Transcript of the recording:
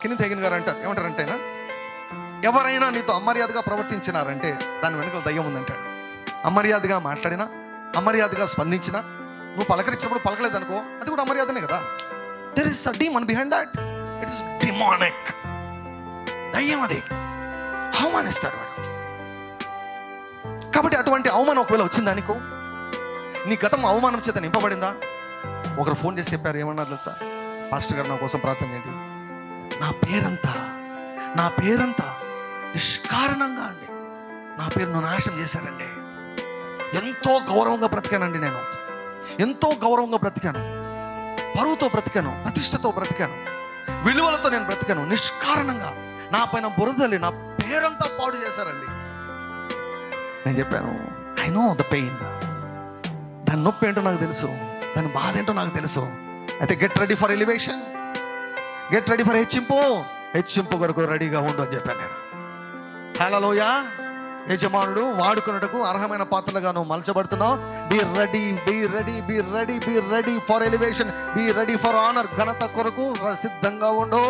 కిని తెగిన గారు అంటారు, ఏమంటారంటే ఎవరైనా నీతో అమర్యాదగా ప్రవర్తించినారంటే దాని వెనుక దయ్యం ఉందంటాడు. అమర్యాదగా మాట్లాడినా, అమర్యాదగా స్పందించినా, నువ్వు పలకరించినప్పుడు పలకలేదనుకో, అది కూడా అమర్యాదనే కదా. There is a demon behind that. It is demonic. దయ్యం అది అవమానిస్తాడు వాడు. కాబట్టి అటువంటి అవమానం ఒకవేళ వచ్చిందా నీకు, నీ గతం అవమానం చేత నింపబడిందా? ఒకరు ఫోన్ చేసి చెప్పారు, ఏమన్నారు తెలుసా? పాస్టర్ గారు నా కోసం ప్రార్థన చేయండి. నా పేరంతా నిష్కారణంగా అండి, నా పేరును నాశనం చేశారండి. ఎంతో గౌరవంగా బ్రతికానండి, నేను ఎంతో గౌరవంగా బ్రతికాను, పరువుతో బ్రతికాను, ప్రతిష్టతో బ్రతికాను, విలువలతో నేను బ్రతికాను. నిష్కారణంగా నా పైన బురదలి నా పేరంతా పాడు చేశారండి. నేను చెప్పాను, ఐ నో ద పెయిన్. దాని నొప్పి ఏంటో నాకు తెలుసు, దాని బాధ ఏంటో నాకు తెలుసు. అయితే get ready for elevation, get ready for హెచ్చింపు కొరకు రెడీగా ఉండు అని చెప్పాను నేను. హల్లెలూయా. యజమానుడు వాడుకున్నటకు అర్హమైన పాత్రలుగా నువ్వు మలచబడుతున్నావు. Be ready, be ready, be ready, be ready for elevation, be ready for honour. ఘనత కొరకు సిద్ధంగా ఉండు.